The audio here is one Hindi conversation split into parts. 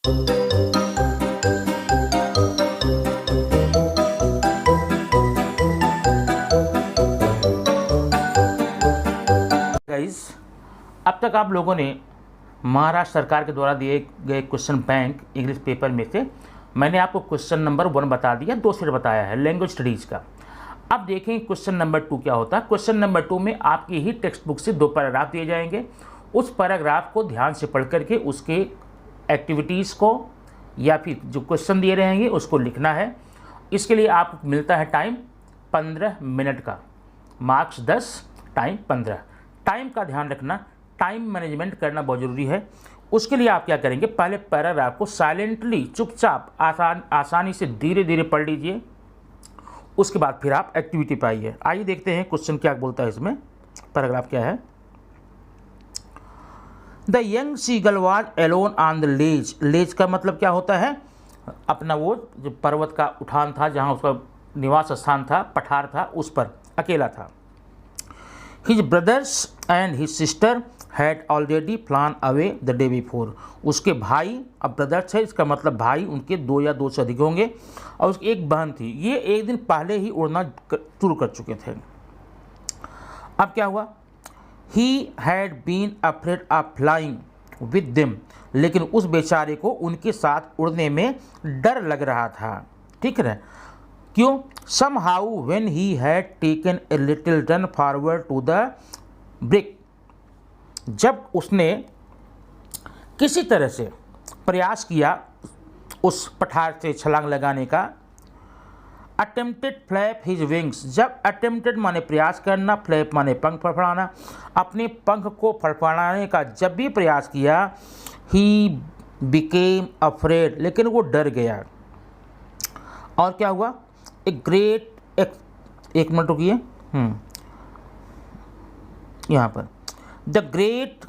गाइस, अब तक आप लोगों ने महाराष्ट्र सरकार के द्वारा दिए गए क्वेश्चन बैंक इंग्लिश पेपर में से मैंने आपको क्वेश्चन नंबर 1 बता दिया, 2 फिर बताया है लैंग्वेज स्टडीज़ का। अब देखें क्वेश्चन नंबर 2 क्या होता है। क्वेश्चन नंबर 2 में आपकी ही टेक्स्ट बुक से 2 पैराग्राफ दिए जाएंगे। उस पैराग्राफ को ध्यान से पढ़ करके उसके एक्टिविटीज़ को या फिर जो क्वेश्चन दिए रहेंगे उसको लिखना है। इसके लिए आपको मिलता है टाइम 15 मिनट का, मार्क्स 10, टाइम 15। टाइम का ध्यान रखना, टाइम मैनेजमेंट करना बहुत ज़रूरी है। उसके लिए आप क्या करेंगे, पहले पैराग्राफ को साइलेंटली चुपचाप आसानी से धीरे धीरे पढ़ लीजिए। उसके बाद फिर आप एक्टिविटी पे आइए। आइए देखते हैं क्वेश्चन क्या बोलता है इसमें, पैराग्राफ क्या है। The young seagull was alone on the ledge. Ledge का मतलब क्या होता है, अपना वो जो पर्वत का उठान था जहाँ उसका निवास स्थान था, पठार था, उस पर अकेला था। His brothers and his sister had already plan away the day before. उसके भाई, अब ब्रदर्स है इसका मतलब भाई, उनके 2 या 2 से अधिक होंगे, और उसकी एक बहन थी, ये एक दिन पहले ही उड़ना शुरू कर चुके थे। अब क्या हुआ, he had been afraid of flying with them. लेकिन उस बेचारे को उनके साथ उड़ने में डर लग रहा था। ठीक है, क्यों, somehow when he had taken a little run forward to the brick, जब उसने किसी तरह से प्रयास किया उस पठार से छलांग लगाने का। अटेम्प्टेड फ्लैप हिज विंग्स, जब अटेम्प्टेड माने प्रयास करना, फ्लैप माने पंख फड़फड़ाना, अपने पंख को फड़फड़ाने का जब भी प्रयास किया, ही बिकेम अफ्रेड, लेकिन वो डर गया। और क्या हुआ, एक मिनट रुकिए, यहाँ पर the great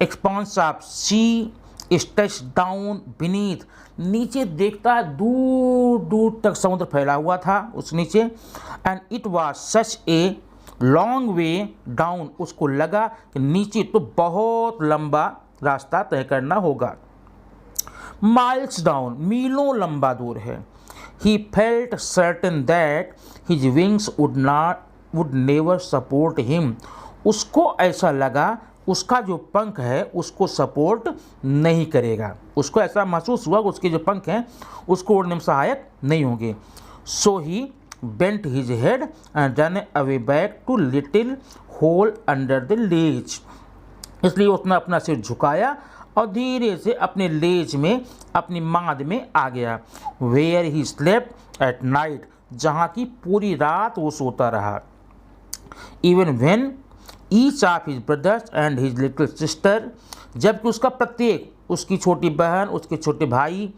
expanse of sea stretch down beneath, नीचे देखता है दूर दूर तक समुद्र फैला हुआ था उस नीचे। And it was such a long way down, उसको लगा कि नीचे तो बहुत लंबा रास्ता तय करना होगा। माइल्स डाउन, मीलों लंबा दूर है। He felt certain that his wings would never support him. उसको ऐसा लगा उसका जो पंख है उसको सपोर्ट नहीं करेगा। उसको ऐसा महसूस हुआ कि उसके जो पंख हैं उसको उड़ने में सहायक नहीं होंगे। So he bent his head and ran away back to little hole under the ledge. इसलिए उसने अपना सिर झुकाया और धीरे से अपने लेज में, अपनी माद में आ गया। Where he slept at night, जहाँ की पूरी रात वो सोता रहा। Even when each of his brothers and his little sister, जबकि उसका प्रत्येक, उसकी छोटी बहन, उसके छोटे भाई,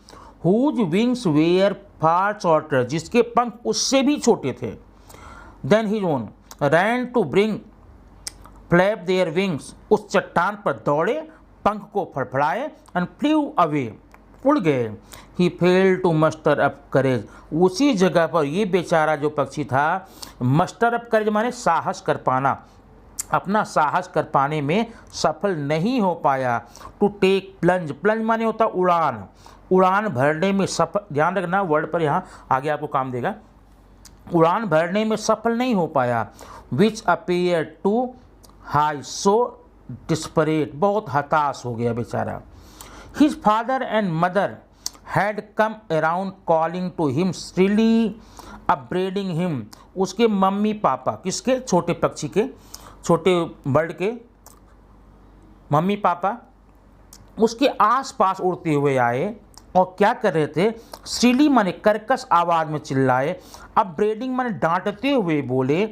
whose wings were far shorter, जिसके पंख उससे भी छोटे थे, then his own ran to brink flap their wings, उस चट्टान पर दौड़े, पंख को फड़फड़ाए, एंड फ्लू अवे, उड़ गए। ही फेल टू मस्टर अप करेज, उसी जगह पर ये बेचारा जो पक्षी था, मस्टर अप करेज माने साहस कर पाना, अपना साहस कर पाने में सफल नहीं हो पाया। टू टेक प्लंज, प्लंज माने होता उड़ान, उड़ान भरने में सफल, ध्यान रखना वर्ड पर यहाँ आगे आपको काम देगा। उड़ान भरने में सफल नहीं हो पाया। Which appear to high, so desperate, बहुत हताश हो गया बेचारा। His father and mother had come around calling to him shrilly upbraiding him, उसके मम्मी पापा, किसके, छोटे पक्षी के, छोटे बर्ड के मम्मी पापा उसके आसपास उड़ते हुए आए और क्या कर रहे थे, श्रीली माने कर्कश आवाज़ में चिल्लाए, अब ब्रेडिंग माने डांटते हुए बोले,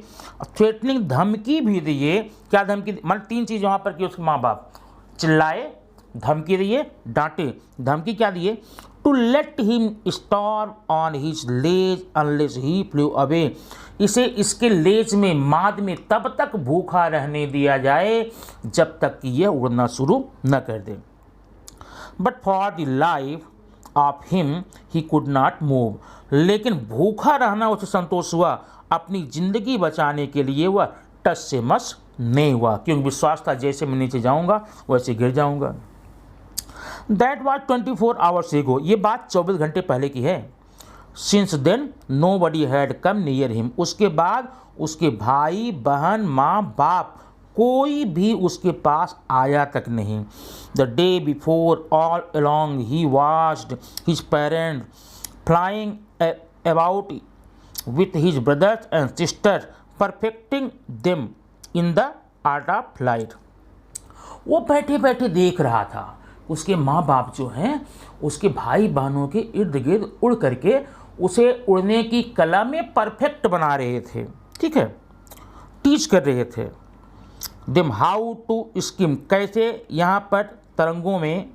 थ्रेटनिंग धमकी भी दिए। क्या धमकी, माने 3 चीज़ वहाँ पर की उसके माँ बाप, चिल्लाए, धमकी दिए, डांटे। धमकी क्या दिए, to let him storm on his ledge unless he flew away, इसे इसके लेज में, माद में तब तक भूखा रहने दिया जाए जब तक कि यह उड़ना शुरू न कर दे। But for the life of him he could not move, लेकिन भूखा रहना उसे संतोष हुआ, अपनी ज़िंदगी बचाने के लिए वह टस से मस नहीं हुआ, क्योंकि विश्वास था जैसे मैं नीचे जाऊंगा वैसे गिर जाऊंगा। दैट वॉज 24 आवर्स एगो, ये बात 24 घंटे पहले की है। Since then nobody had come near him, उसके बाद उसके भाई बहन माँ बाप कोई भी उसके पास आया तक नहीं। The day before all along he watched his parents flying about with his brothers and sisters, perfecting them in the art of flight। वो बैठे बैठे देख रहा था उसके माँ बाप जो हैं उसके भाई बहनों के इर्द गिर्द उड़ करके उसे उड़ने की कला में परफेक्ट बना रहे थे, ठीक है, टीच कर रहे थे। देम हाउ टू स्किम, कैसे यहाँ पर तरंगों में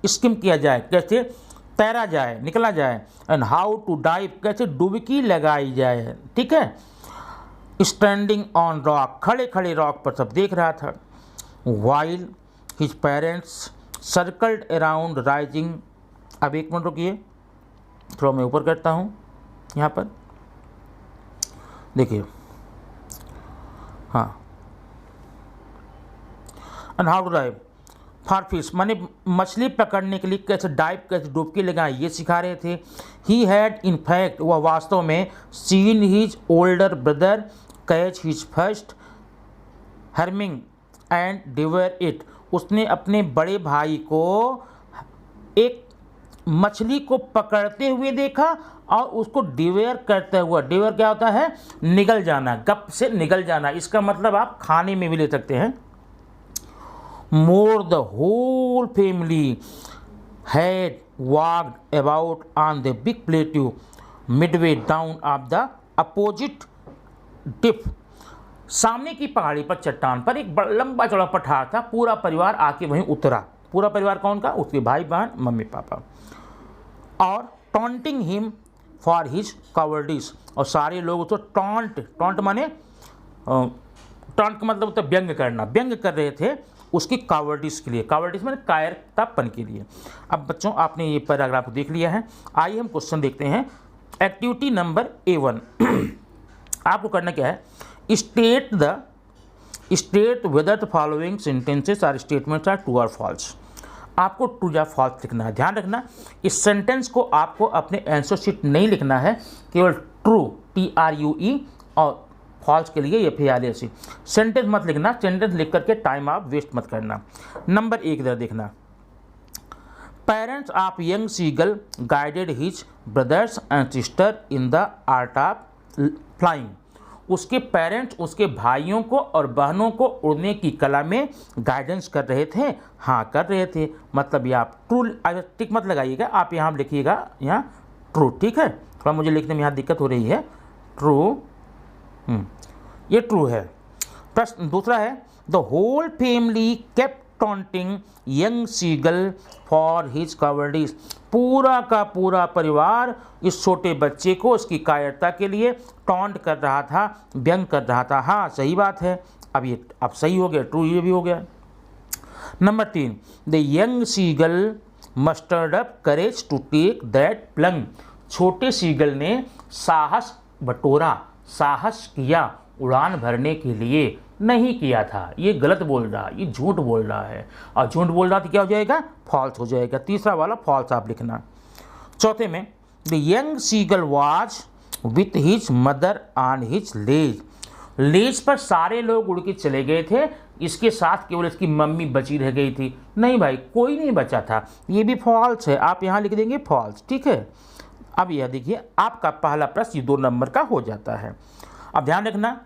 स्किम किया जाए, कैसे तैरा जाए, निकला जाए। एंड हाउ टू डाइव, कैसे डुबकी लगाई जाए, ठीक है। स्टैंडिंग ऑन रॉक, खड़े खड़े रॉक पर सब देख रहा था। While his parents circled around rising, अब एक मिनट रुकिए, थोड़ा मैं ऊपर करता हूँ यहाँ पर, देखिए, हाँ। And how to dive for fish, माने मछली पकड़ने के लिए कैसे डाइव, कैसे डुबकी लगाएं, ये सिखा रहे थे। ही हैड इन फैक्ट, वह वास्तव में seen his older brother catch his first herring and devour it, उसने अपने बड़े भाई को एक मछली को पकड़ते हुए देखा और उसको डिवेयर करते हुआ, डिवेयर क्या होता है, निगल जाना, गप से निगल जाना, इसका मतलब आप खाने में भी ले सकते हैं। More the whole family had walked about on the big plateau midway down of the opposite dip। सामने की पहाड़ी पर चट्टान पर एक लंबा चौड़ा पठार था, पूरा परिवार आके वहीं उतरा। पूरा परिवार कौन का, उसके भाई बहन मम्मी पापा। और taunting him for his cowardice, और सारे लोग उसको टॉन्ट माने टॉन्ट का मतलब होता है व्यंग करना, व्यंग कर रहे थे उसकी कावर्डिस के लिए, कावर्डिस में कायरतापन के लिए। अब बच्चों आपने ये पैराग्राफ देख लिया है, आइए हम क्वेश्चन देखते हैं। एक्टिविटी नंबर A1 आपको करना क्या है, state whether the following sentences are statements are true और फॉल्स। आपको ट्रू या फॉल्स लिखना है। ध्यान रखना इस सेंटेंस को आपको अपने आंसर शीट नहीं लिखना है, केवल ट्रू TRUE और फॉल्स के लिए FALS। सेंटेंस मत लिखना, सेंटेंस लिख करके टाइम आप वेस्ट मत करना। नंबर 1 इधर देखना, parents of young seagull guided his brothers and sister in the art of flying. उसके पेरेंट्स उसके भाइयों को और बहनों को उड़ने की कला में गाइडेंस कर रहे थे, हाँ कर रहे थे, मतलब ये आप ट्रू टिक मत लगाइएगा, आप यहाँ लिखिएगा यहाँ ट्रू, ठीक है। थोड़ा मुझे लिखने में यहाँ दिक्कत हो रही है, ट्रू, ये ट्रू है। प्रश्न दूसरा है, the whole family kept taunting young seagull for his cowardice. पूरा का पूरा परिवार इस छोटे बच्चे को उसकी कायरता के लिए टॉन्ट कर रहा था, व्यंग कर रहा था। हाँ सही बात है, अब सही हो गया, ट्रू ये भी हो गया। Number 3, the young seagull mustered up courage to take that plunge. छोटे सीगल ने साहस बटोरा, साहस किया उड़ान भरने के लिए, नहीं किया था। ये गलत बोल रहा है, ये झूठ बोल रहा है, और झूठ बोल रहा तो क्या हो जाएगा, फॉल्स हो जाएगा। तीसरा वाला फॉल्स आप लिखना। चौथे में, the young seagull was with his mother on his ledge. Ledge पर सारे लोग उड़ के चले गए थे, इसके साथ केवल इसकी मम्मी बची रह गई थी। नहीं भाई, कोई नहीं बचा था, ये भी फॉल्स है, आप यहाँ लिख देंगे फॉल्स, ठीक है। अब यह देखिए आपका पहला प्रश्न 2 नंबर का हो जाता है। अब ध्यान रखना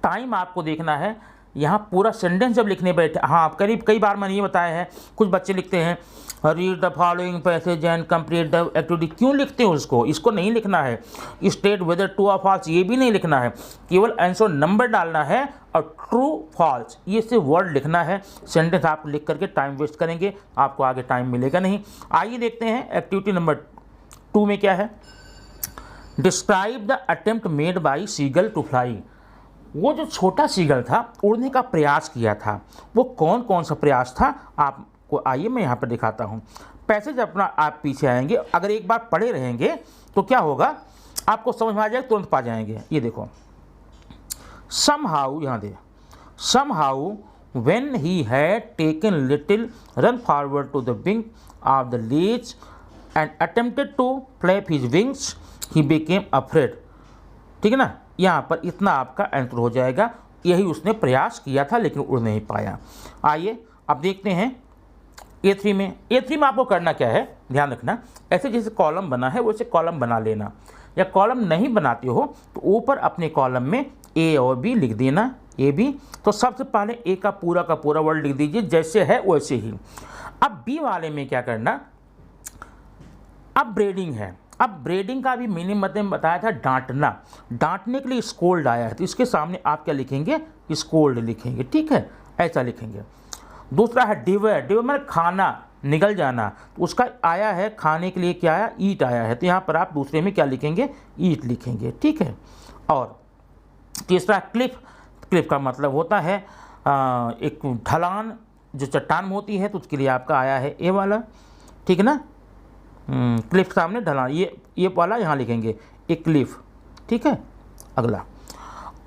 टाइम आपको देखना है, यहाँ पूरा सेंटेंस जब लिखने बैठे, हाँ कई बार मैंने ये बताया है, कुछ बच्चे लिखते हैं read the following passage and complete the activity. क्यों लिखते हैं उसको, इसको नहीं लिखना है। स्टेट वेदर ट्रू और फॉल्स ये भी नहीं लिखना है, केवल आंसर नंबर डालना है और ट्रू फॉल्स ये सिर्फ वर्ड लिखना है। सेंटेंस आप लिख करके टाइम वेस्ट करेंगे, आपको आगे टाइम मिलेगा नहीं। आइए देखते हैं एक्टिविटी नंबर 2 में क्या है। Describe the attempt made by seagull to fly. वो जो छोटा सीगल था उड़ने का प्रयास किया था, वो कौन कौन सा प्रयास था आपको आइए मैं यहाँ पर दिखाता हूँ। पैसेज अपना आप पीछे आएंगे, अगर एक बार पढ़े रहेंगे तो क्या होगा आपको समझ में आ जाएगा, तुरंत पा जाएंगे। ये देखो, समहाउ यहाँ दे, somehow When he had taken little run forward to the wing of the leech and attempted to flap his wings, he became afraid. ठीक है ना, यहाँ पर इतना आपका आंसर हो जाएगा। यही उसने प्रयास किया था लेकिन उड़ नहीं पाया। आइए अब देखते हैं A3 में। A3 में आपको करना क्या है, ध्यान रखना, ऐसे जैसे कॉलम बना है वैसे कॉलम बना लेना, या कॉलम नहीं बनाते हो तो ऊपर अपने कॉलम में A और B लिख देना। ए बी, तो सबसे पहले ए का पूरा वर्ड लिख दीजिए जैसे है वैसे ही। अब बी वाले में क्या करना, अब ब्रेडिंग है। अब ब्रेडिंग का भी मीनिंग मतलब बताया था डांटना, डांटने के लिए स्कोल्ड आया है तो इसके सामने आप क्या लिखेंगे, स्कोल्ड लिखेंगे, ठीक है, ऐसा लिखेंगे। दूसरा है डिवर, डिवर मतलब खाना, निगल जाना, तो उसका आया है खाने के लिए क्या आया, ईट आया है, तो यहाँ पर आप दूसरे में क्या लिखेंगे, ईट लिखेंगे, ठीक है। और तीसरा क्लिफ, क्लिफ का मतलब होता है एक ढलान जो चट्टान में होती है, तो उसके लिए आपका आया है ए वाला, ठीक है ना, क्लिफ सामने ढलान, ये वाला यहाँ लिखेंगे एक क्लिफ, ठीक है। अगला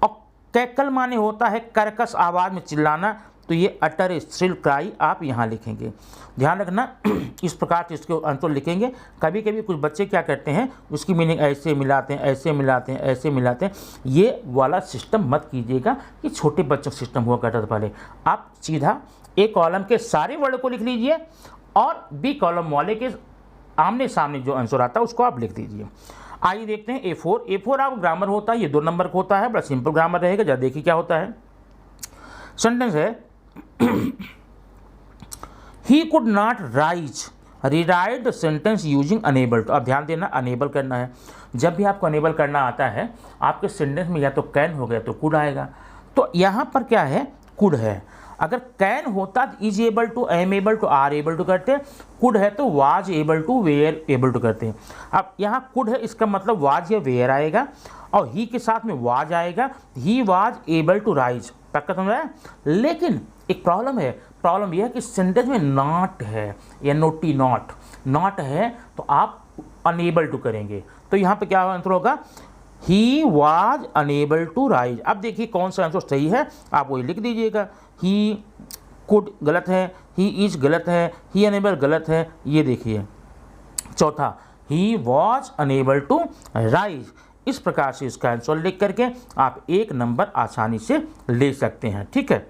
और कैकल माने होता है कर्कश आवाज़ में चिल्लाना, तो ये अटर श्रिल क्राई आप यहाँ लिखेंगे। ध्यान रखना इस प्रकार से इसके आंसर लिखेंगे। कभी कभी कुछ बच्चे क्या करते हैं, उसकी मीनिंग ऐसे मिलाते हैं, ऐसे मिलाते हैं, ऐसे मिलाते हैं, ये वाला सिस्टम मत कीजिएगा, ये छोटे बच्चों का सिस्टम हुआ करता था पहले। आप सीधा ए कॉलम के सारे वर्ड को लिख लीजिए और बी कॉलम वाले के आमने सामने जो आंसर आता है उसको आप लिख दीजिए। आइए देखते हैं A4। A4 आप ग्रामर होता है, ये 2 नंबर का होता है, बड़ा सिंपल ग्रामर रहेगा। जरा देखिए क्या होता है। सेंटेंस है he could not rise, rewrite the sentence using unable to. अब ध्यान देना, अनेबल करना है। जब भी आपको अनेबल करना आता है आपके सेंटेंस में या तो कैन हो गया तो कुड आएगा, तो यहाँ पर क्या है, कुड है। अगर कैन होता तो is able to, am able to, are able to करते, कुड है तो was able to, were able to करते हैं। अब यहाँ कुड है, इसका मतलब वाज या वेयर आएगा, और ही के साथ में वाज आएगा, he was able to rise, पक्का समझ आया। लेकिन एक प्रॉब्लम है, प्रॉब्लम यह है कि सेंटेंस में नॉट है, या नोटी नॉट, नॉट है तो आप अनेबल टू करेंगे, तो यहाँ पे क्या आंसर होगा, he was unable to rise. अब देखिए कौन सा आंसर सही है, आप वही लिख दीजिएगा। ही कुड गलत है, ही इज गलत है, ही अनेबल गलत है, ये देखिए। चौथा, he was unable to rise. इस प्रकार से इसका आंसर लिख करके आप 1 नंबर आसानी से ले सकते हैं, ठीक है।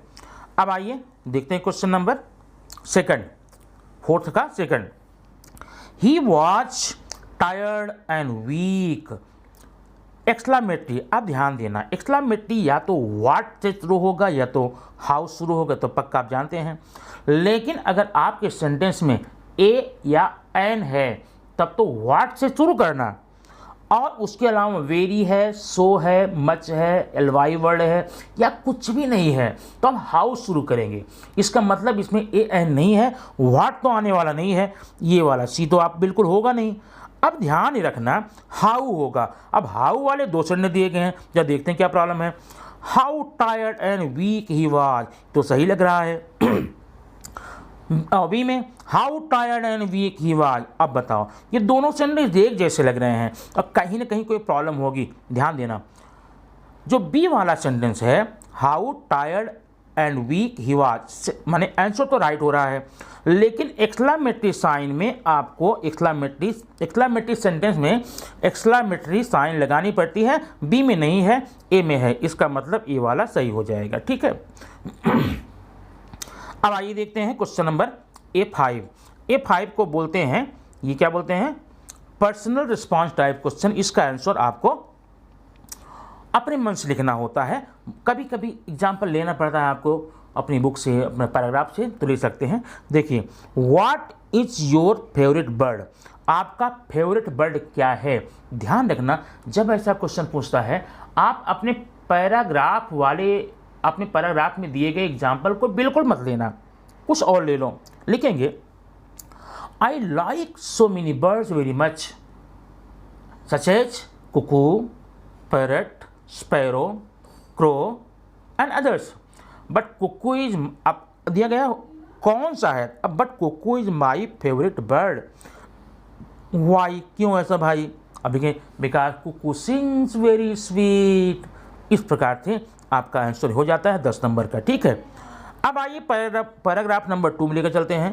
अब आइए देखते हैं क्वेश्चन नंबर सेकंड, 4th का second. He was tired and weak, exclamatory. अब ध्यान देना, एक्सक्लामेटरी या तो व्हाट से शुरू होगा या तो हाउ शुरू होगा, तो पक्का आप जानते हैं। लेकिन अगर आपके सेंटेंस में ए या एन है तब तो व्हाट से शुरू करना, और उसके अलावा वेरी है, सो है, मच है, एलवाई वर्ड है, या कुछ भी नहीं है तो हम हाउ शुरू करेंगे। इसका मतलब इसमें ए एन नहीं है, व्हाट तो आने वाला नहीं है, ये वाला सी तो आप बिल्कुल होगा नहीं। अब ध्यान ही रखना, हाउ होगा। अब हाउ वाले 2 सेंटेंस दिए गए हैं, जब देखते हैं क्या प्रॉब्लम है। How tired and weak he was, तो सही लग रहा है। अभी में how tired and weak he was, अब बताओ, ये दोनों सेंटेंस एक जैसे लग रहे हैं और कहीं ना कहीं कोई प्रॉब्लम होगी। ध्यान देना, जो बी वाला सेंटेंस है how tired and weak he was, माने आंसर तो राइट हो रहा है, लेकिन एक्सक्लामेटरी साइन में आपको एक्सक्लामेटरी सेंटेंस में एक्सक्लामेटरी साइन लगानी पड़ती है, बी में नहीं है, ए में है, इसका मतलब ए वाला सही हो जाएगा, ठीक है। अब आइए देखते हैं क्वेश्चन नंबर A5। A5 को बोलते हैं, ये क्या बोलते हैं, पर्सनल रिस्पॉन्स टाइप क्वेश्चन। इसका आंसर आपको अपने मन से लिखना होता है, कभी कभी एग्जाम्पल लेना पड़ता है आपको अपनी बुक से, अपने पैराग्राफ से, तो ले सकते हैं। देखिए, what is your favourite bird, आपका फेवरेट बर्ड क्या है। ध्यान रखना, जब ऐसा क्वेश्चन पूछता है आप अपने पैराग्राफ में दिए गए एग्जाम्पल को बिल्कुल मत लेना, कुछ और ले लो। लिखेंगे I like so many birds very much, such as cuckoo, parrot, sparrow, crow and others, but cuckoo is, अब दिया गया कौन सा है, अब but cuckoo is my favourite bird. Why, क्यों ऐसा भाई, अब देखिए, because cuckoo sings very sweet. इस प्रकार से आपका आंसर हो जाता है 10 नंबर का, ठीक है। अब आइए पैराग्राफ नंबर 2 में लेकर चलते हैं।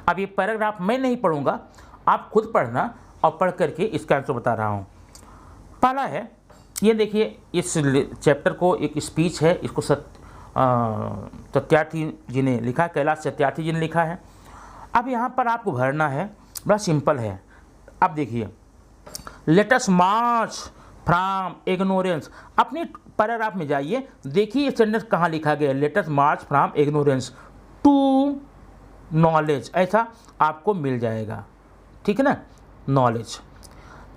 अब ये पैराग्राफ मैं नहीं पढ़ूंगा, आप खुद पढ़ना और पढ़ करके इसका आंसर बता रहा हूँ। पहला है, ये देखिए, इस चैप्टर को एक स्पीच है, इसको सत्यार्थी जी ने लिखा है, कैलाश सत्यार्थी जी ने लिखा है। अब यहाँ पर आपको भरना है, बड़ा सिंपल है। अब देखिए, let us march from ignorance, अपनी पैराग्राफ में जाइए, देखिए ये सेंटेंस कहाँ लिखा गया है, let us march from ignorance to knowledge, ऐसा आपको मिल जाएगा, ठीक है ना, नॉलेज।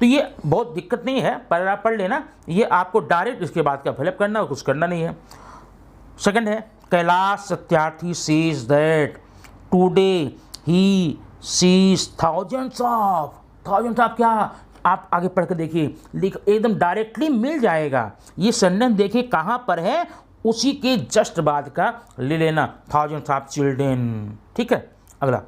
तो ये बहुत दिक्कत नहीं है, पैराग्राफ पढ़ लेना, ये आपको डायरेक्ट इसके बाद का फिलअप करना, कुछ करना नहीं है। सेकंड है, Kailash Satyarthi says that today he sees thousands of क्या, आप आगे पढ़ कर देखिए, लिख एकदम डायरेक्टली मिल जाएगा। ये सेंटेंस देखिए कहाँ पर है, उसी के जस्ट बाद का ले लेना, थाउजेंड्स ऑफ चिल्ड्रेन, ठीक है। अगला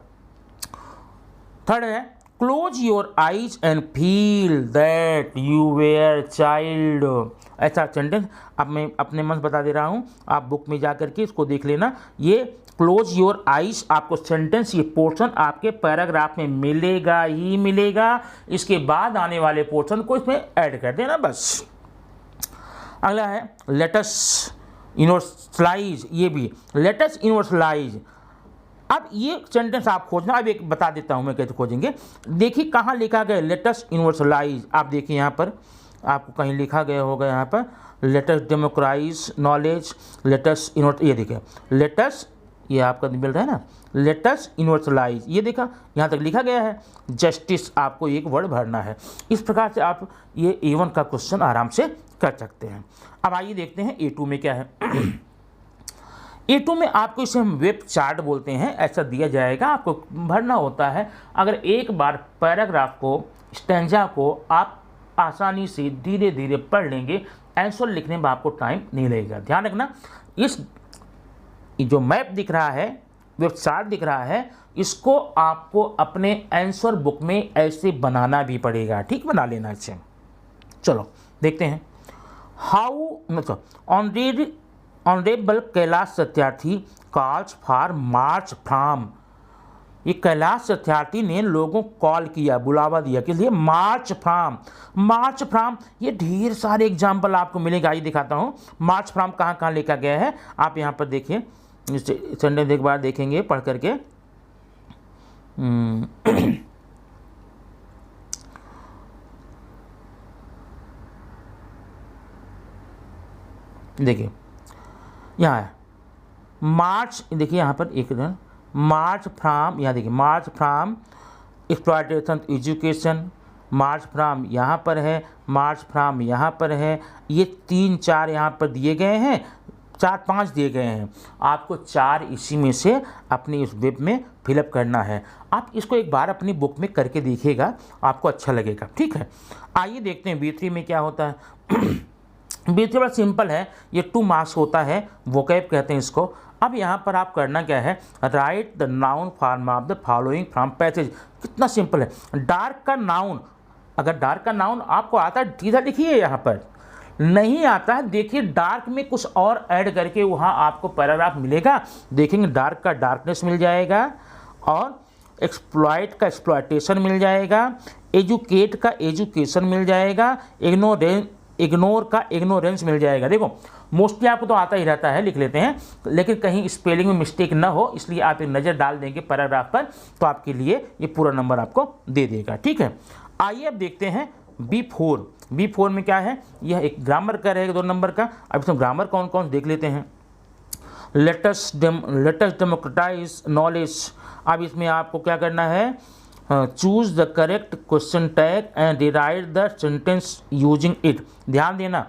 थर्ड है, close your eyes and feel that you were child, ऐसा सेंटेंस अब मैं अपने मन से बता दे रहा हूँ, आप बुक में जा करके इसको देख लेना। ये क्लोज योर आइज आपको सेंटेंस, ये पोर्शन आपके पैराग्राफ में मिलेगा ही मिलेगा, इसके बाद आने वाले पोर्शन को इसमें ऐड कर देना बस। अगला है, लेटस यूनिवर्सलाइज, ये भी लेटस यूनिवर्सलाइज। अब ये सेंटेंस आप खोजना, अब एक बता देता हूँ मैं कैसे खोजेंगे। देखिए कहाँ लिखा गया, लेटस यूनिवर्सलाइज, आप देखिए यहाँ पर आपको कहीं लिखा गया होगा, यहाँ पर लेटस डेमोक्राइज नॉलेज, लेटस ये देखिए, लेटस, ये आपका मिल रहा है ना, लेटस यूनिवर्सलाइज, ये देखा यहाँ तक लिखा गया है। जस्टिस आपको एक वर्ड भरना है। इस प्रकार से आप ये A1 का क्वेश्चन आराम से कर सकते हैं। अब आइए देखते हैं A2 में क्या है। A2 में आपको इसे हम वेब चार्ट बोलते हैं, ऐसा दिया जाएगा, आपको भरना होता है। अगर एक बार पैराग्राफ को, स्टैंजा को आप आसानी से धीरे धीरे पढ़ लेंगे, आंसर लिखने में आपको टाइम नहीं लगेगा। ध्यान रखना, इस जो मैप दिख रहा है, वेब चार्ट दिख रहा है, इसको आपको अपने आंसर बुक में ऐसे बनाना भी पड़ेगा, ठीक, बना लेना इसे। चलो देखते हैं। हाउ मतलब honourable Kailash Satyarthi calls for March from, ये कैलाश सत्यार्थी ने लोगों को कॉल किया, बुलावा दिया, किस लिए, मार्च फ्रॉम। मार्च फ्रॉम, ये ढेर सारे एग्जाम्पल आपको मिलेगा, आइए दिखाता हूँ मार्च फ्रॉम कहाँ कहाँ लिखा गया है। आप यहाँ पर देखिए, सेंटेंस एक बार देखेंगे पढ़ करके। देखिए यहाँ है मार्च, देखिए यहाँ पर एक मार्च फ्रॉम, यहाँ देखिए March from exploitation education, March from यहाँ पर है, मार्च फ्रॉम यहाँ पर है, ये 3-4 यहाँ पर दिए गए हैं, 4-5 दिए गए हैं। आपको 4 इसी में से अपनी इस वेब में फिलअप करना है। आप इसको एक बार अपनी बुक में करके देखिएगा, आपको अच्छा लगेगा, ठीक है। आइए देखते हैं B3 में क्या होता है। B3 बड़ा सिंपल है, ये 2 मार्क्स होता है, वोकैब कहते हैं इसको। अब यहाँ पर आप करना क्या है, right the noun form of the following from passage. कितना सिंपल है। डार्क का नाउन, अगर डार्क का नाउन आपको आता है सीधा लिखिए, यहाँ पर नहीं आता है देखिए डार्क में कुछ और ऐड करके वहाँ आपको पैराग्राफ मिलेगा। देखेंगे डार्क का डार्कनेस मिल जाएगा, और एक्सप्लॉइट का एक्सप्लॉयटेशन मिल जाएगा, एजुकेट का एजुकेशन मिल जाएगा, इग्नोर का इग्नोरेंस मिल जाएगा। देखो मोस्टली आपको तो आता ही रहता है, लिख लेते हैं, लेकिन कहीं स्पेलिंग में मिस्टेक ना हो, इसलिए आप एक नज़र डाल देंगे पैराग्राफ पर, तो आपके लिए ये पूरा नंबर आपको दे देगा, ठीक है। आइए अब देखते हैं B4 में क्या है। यह एक ग्रामर का रहेगा 2 नंबर का। अब इसमें ग्रामर कौन कौन देख लेते हैं। Latest democratise knowledge. अब इसमें आपको क्या करना है, choose the correct question tag and derive the sentence using it. ध्यान देना,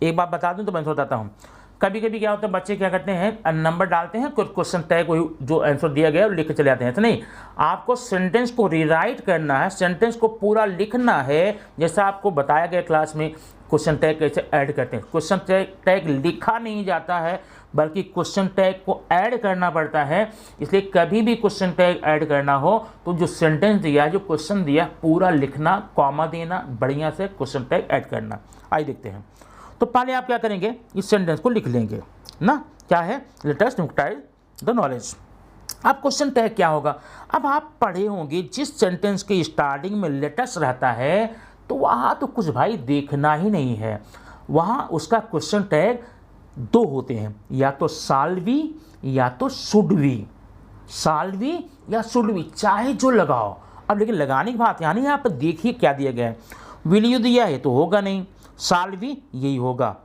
एक बात बता दूं तो मैं बताता हूँ। कभी कभी क्या होता है, बच्चे क्या करते हैं, नंबर डालते हैं, कुछ क्वेश्चन टैग जो आंसर दिया गया है लिख के चले जाते हैं। ऐसा नहीं, आपको सेंटेंस को रीराइट करना है, सेंटेंस को पूरा लिखना है, जैसा आपको बताया गया क्लास में क्वेश्चन टैग कैसे ऐड करते हैं। क्वेश्चन टैग लिखा नहीं जाता है, बल्कि क्वेश्चन टैग को ऐड करना पड़ता है। इसलिए कभी भी क्वेश्चन टैग ऐड करना हो तो जो सेंटेंस दिया, जो क्वेश्चन दिया, पूरा लिखना, कॉमा देना, बढ़िया से क्वेश्चन टैग ऐड करना। आइए देखते हैं। तो पहले आप क्या करेंगे, इस सेंटेंस को लिख लेंगे ना, क्या है, let us democratise the knowledge. अब क्वेश्चन टैग क्या होगा, अब आप पढ़े होंगे जिस सेंटेंस के स्टार्टिंग में लेटस रहता है तो वहाँ तो कुछ भाई देखना ही नहीं है, वहाँ उसका क्वेश्चन टैग दो होते हैं, या तो शाल बी या तो शुड बी, शाल बी या शुड बी, चाहे जो लगाओ। अब लेकिन लगाने की बात यानी यहाँ पर देखिए क्या दिया गया है, विल यू दिया है तो होगा नहीं, शाल बी यही होगा,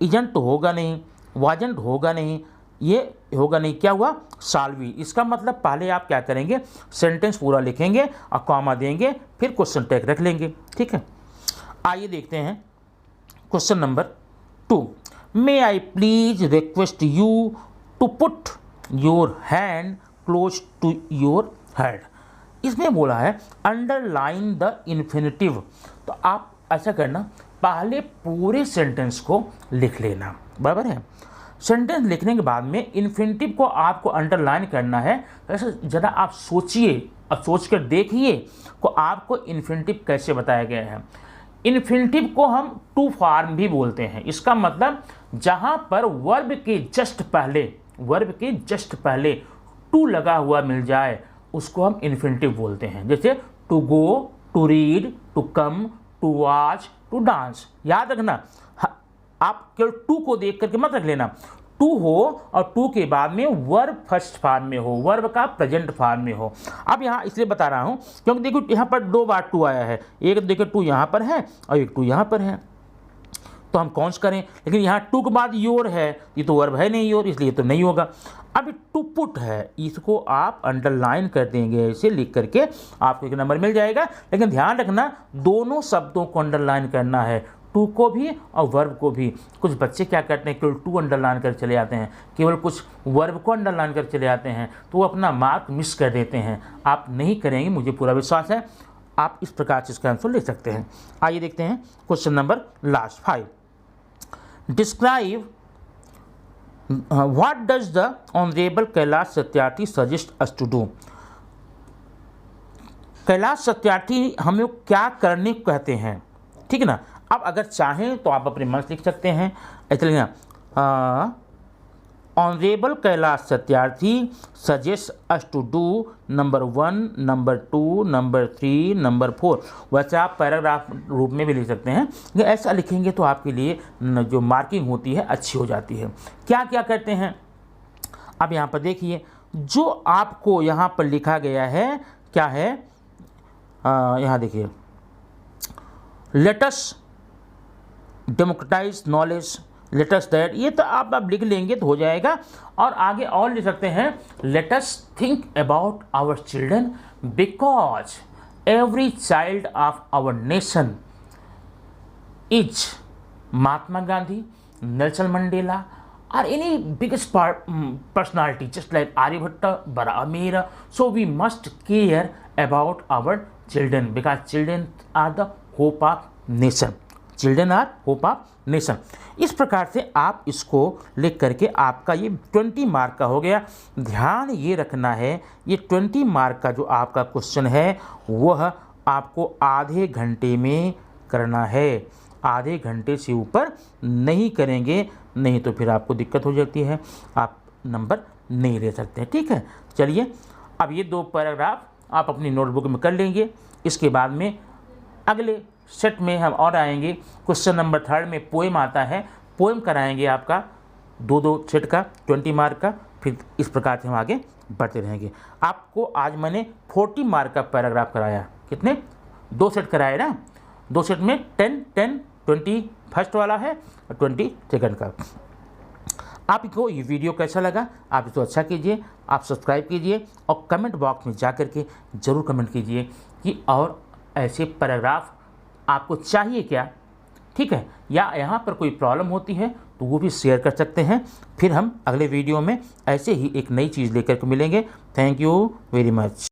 इजंट तो होगा नहीं, वाजंट होगा नहीं, ये होगा नहीं, क्या हुआ, शाल बी। इसका मतलब पहले आप क्या करेंगे, सेंटेंस पूरा लिखेंगे और कॉमा देंगे, फिर क्वेश्चन टैग रख लेंगे, ठीक है। आइए देखते हैं question number 2, may I please request you to put your hand close to your head. इसमें बोला है अंडरलाइन द इन्फिनिटिव, तो आप ऐसा करना, पहले पूरे सेंटेंस को लिख लेना, बराबर है। सेंटेंस लिखने के बाद में इन्फिनिटिव को आपको अंडरलाइन करना है। ऐसे ज़रा आप सोचिए और सोच कर देखिए को आपको इन्फिनिटिव कैसे बताया गया है। इन्फिनिटिव को हम टू फॉर्म भी बोलते हैं, इसका मतलब जहाँ पर वर्ब के जस्ट पहले टू लगा हुआ मिल जाए उसको हम इन्फिनिटिव बोलते हैं। जैसे to go, to read, to come, to watch, to dance. याद रखना, आप केवल टू को देख करके मत रख लेना, टू हो और टू के बाद में वर्ब फर्स्ट फॉर्म में हो, वर्ब का प्रेजेंट फॉर्म में हो। अब यहाँ इसलिए बता रहा हूँ क्योंकि देखो यहाँ पर दो बार टू आया है, एक देखो टू यहाँ पर है और एक टू यहाँ पर है, तो हम कौन सा करें, लेकिन यहाँ टू के बाद योर है, ये तो वर्ब है नहीं योर, इसलिए तो नहीं होगा। अब टू पुट है, इसको आप अंडरलाइन कर देंगे, ऐसे लिख करके आपको एक नंबर मिल जाएगा। लेकिन ध्यान रखना दोनों शब्दों को अंडरलाइन करना है, टू को भी और वर्ब को भी। कुछ बच्चे क्या करते हैं, केवल टू अंडरलाइन कर चले जाते हैं, केवल कुछ वर्ब को अंडरलाइन कर चले जाते हैं, तो वो अपना मार्क मिस कर देते हैं। आप नहीं करेंगे, मुझे पूरा विश्वास है, आप इस प्रकार से इसका आंसर ले सकते हैं। आइए देखते हैं question number last 5, describe what does the honourable Kailash Satyarthi suggest us to do. Kailash Satyarthi हमें क्या करने को कहते हैं, ठीक है ना। अब अगर चाहें तो आप अपने मन से लिख सकते हैं, इसलिए honourable Kailash Satyarthi suggest us to do number 1, number 2, number 3, number 4। वैसे आप पैराग्राफ रूप में भी लिख सकते हैं, लेकिन ऐसा लिखेंगे तो आपके लिए जो मार्किंग होती है अच्छी हो जाती है। क्या क्या करते हैं, अब यहाँ पर देखिए, जो आपको यहाँ पर लिखा गया है क्या है, यहाँ देखिए, let us democratise knowledge, let us that, ये तो आप लिख लेंगे तो हो जाएगा। और आगे और लिख सकते हैं, let us think about our children because every child of our nation is Mahatma Gandhi, Nelson Mandela or any biggest personality just like Aryabhatta, Amir. So we must care about our children because children are the hope of nation. Children are hope of nation. इस प्रकार से आप इसको लिख करके आपका ये 20 मार्क का हो गया। ध्यान ये रखना है, ये 20 मार्क का जो आपका क्वेश्चन है वह आपको आधे घंटे में करना है, आधे घंटे से ऊपर नहीं करेंगे, नहीं तो फिर आपको दिक्कत हो जाती है, आप नंबर नहीं ले सकते। ठीक है, चलिए अब ये 2 पैराग्राफ आप अपनी नोटबुक में कर लेंगे। इसके बाद में अगले सेट में हम और आएंगे। क्वेश्चन नंबर 3 में पोएम आता है, पोएम कराएंगे आपका 2-2 सेट का 20 मार्क का। फिर इस प्रकार से हम आगे बढ़ते रहेंगे। आपको आज मैंने 40 मार्क का पैराग्राफ कराया, कितने 2 सेट कराए ना, 2 सेट में 10-10, 20 फर्स्ट वाला है और 20 सेकंड का। आपको ये वीडियो कैसा लगा, आप इसको अच्छा कीजिए, आप सब्सक्राइब कीजिए और कमेंट बॉक्स में जा करके ज़रूर कमेंट कीजिए कि और ऐसे पैराग्राफ आपको चाहिए क्या। ठीक है, या यहाँ पर कोई प्रॉब्लम होती है तो वो भी शेयर कर सकते हैं। फिर हम अगले वीडियो में ऐसे ही एक नई चीज़ लेकर के मिलेंगे। Thank you very much.